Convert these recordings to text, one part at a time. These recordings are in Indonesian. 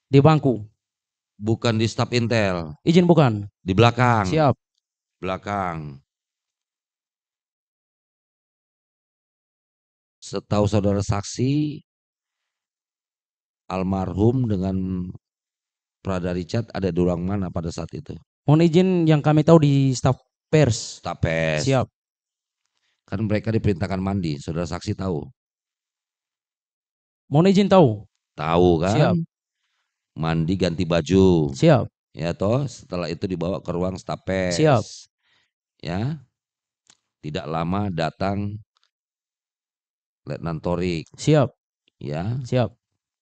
Di bangku. Bukan di staf intel. Izin bukan. Di belakang. Siap. Belakang. Setahu saudara saksi, almarhum dengan Prada Richard ada di ruang mana pada saat itu? Mohon izin, yang kami tahu di staf pers. Staf pers. Siap. Kan mereka diperintahkan mandi, saudara saksi tahu? Mohon izin tahu. Tahu kan? Siap. Mandi ganti baju. Siap. Ya toh, setelah itu dibawa ke ruang staf pers. Siap. Ya. Tidak lama datang Letnan Torik. Siap. Ya. Siap.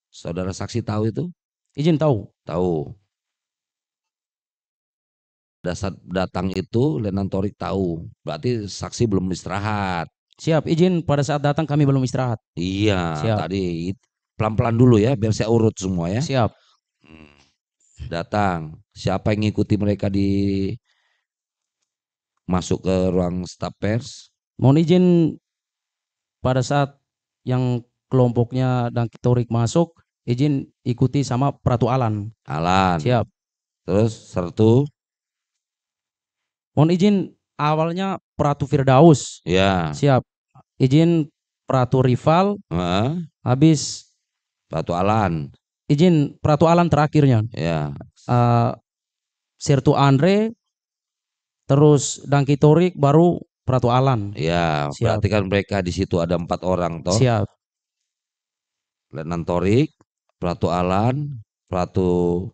Saudara saksi tahu itu? Izin tahu. Tahu. Saat datang itu Letnan Torik tahu. Berarti saksi belum istirahat. Siap. Izin, pada saat datang kami belum istirahat. Iya, Siap. tadi pelan-pelan dulu ya, biar saya urut semua ya. Siap. Datang. Siapa yang ngikuti mereka di masuk ke ruang staf pers? Mohon izin, pada saat yang kelompoknya Dangki Torik masuk, izin ikuti sama Pratu Alan. Alan. Siap. Terus Sertu? Mohon izin, awalnya Pratu Firdaus. Ya. Siap. Izin Pratu Rival. Habis Pratu Alan. Izin Pratu Alan terakhirnya. Ya. Sertu Andre, terus Dangki Torik, baru Pratu Alan. Ya, siap. Berarti kan mereka di situ ada 4 orang toh. Siap. Letnan Torik, Pratu Alan, Pratu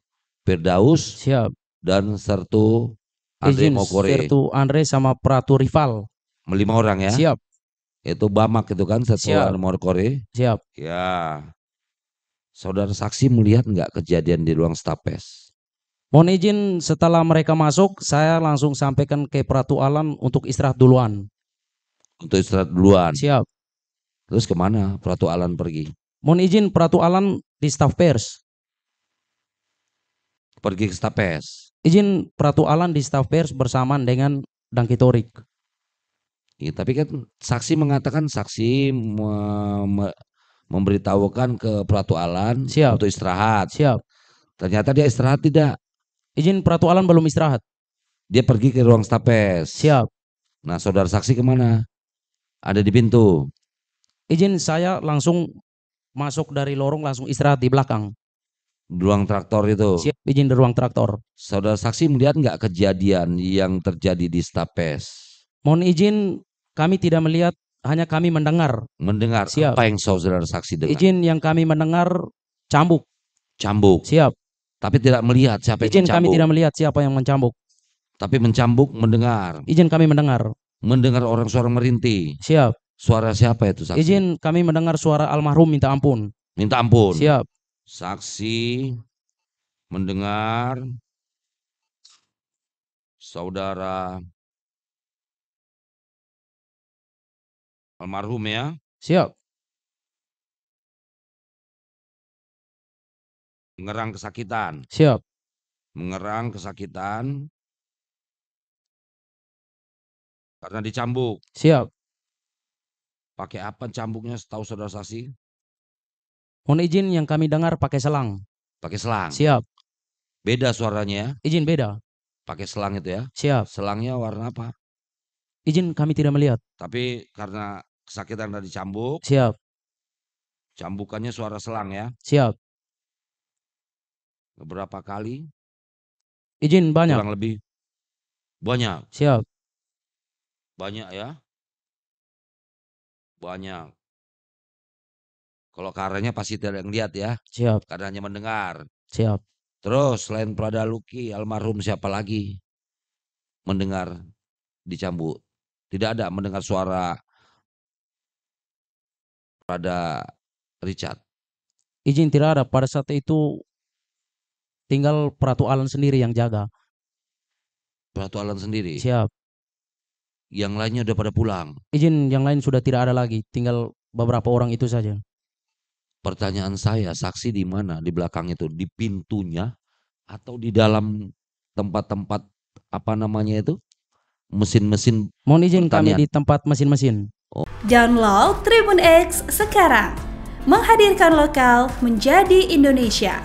Firdaus, siap. Dan Sertu Andre Izin Mokore. Sertu Andre sama Pratu Rival. 5 orang ya. Siap. Itu Bamak itu kan, Sertu Andre Mokore. Siap. Ya. Saudara saksi melihat nggak kejadian di ruang staf pers? Mohon izin, setelah mereka masuk, saya langsung sampaikan ke Pratu Alan untuk istirahat duluan. Untuk istirahat duluan? Siap. Terus kemana Pratu Alan pergi? Mohon izin, Pratu Alan di staf pers. Pergi ke staf pers? Izin Pratu Alan di staf pers bersamaan dengan Dangki Torik. Ya, tapi kan saksi mengatakan saksi memberitahukan ke Pratu Alan untuk istirahat. Siap. Ternyata dia istirahat tidak. Izin Pratu Alan belum istirahat. Dia pergi ke ruang staf pers. Siap. Nah, saudara saksi kemana? Ada di pintu. Izin saya langsung masuk dari lorong, langsung istirahat di belakang. Di ruang traktor itu? Siap, izin di ruang traktor. Saudara saksi melihat nggak kejadian yang terjadi di staf pers? Mohon izin, kami tidak melihat, hanya kami mendengar. Mendengar? Siap. Apa yang saudara saksi dengar? Izin, yang kami mendengar cambuk. Cambuk? Siap. Tapi tidak melihat siapa yang izin mencambuk? Kami tidak melihat siapa yang mencambuk. Tapi mencambuk mendengar? Izin kami mendengar. Mendengar orang suara merintih? Siap. Suara siapa itu saksi? Izin kami mendengar suara almarhum minta ampun. Minta ampun? Siap. Saksi mendengar saudara almarhum ya? Siap. Mengerang kesakitan? Siap. Mengerang kesakitan karena dicambuk? Siap. Pakai apa cambuknya setahu saudara saksi? Mohon izin, yang kami dengar pakai selang. Pakai selang? Siap. Beda suaranya? Izin beda. Pakai selang itu ya? Siap. Selangnya warna apa? Izin kami tidak melihat. Tapi karena kesakitan dari cambuk? Siap. Cambukannya suara selang ya? Siap. Beberapa kali? Izin banyak. Kurang lebih? Banyak? Siap. Banyak ya? Banyak. Kalau karanya pasti tidak lihat ya? Siap. Karena hanya mendengar. Siap. Terus selain Prada Luki, almarhum siapa lagi mendengar dicambuk? Tidak ada mendengar suara Prada Richard? Izin tidak ada, pada saat itu tinggal Pratu Alan sendiri yang jaga. Pratu Alan sendiri? Siap. Yang lainnya udah pada pulang? Izin yang lain sudah tidak ada lagi, tinggal beberapa orang itu saja. Pertanyaan saya, saksi di mana? Di belakang itu, di pintunya atau di dalam tempat-tempat apa namanya itu? Mesin-mesin. Mohon izin kami di tempat mesin-mesin. Download Tribun X sekarang. Menghadirkan lokal menjadi Indonesia.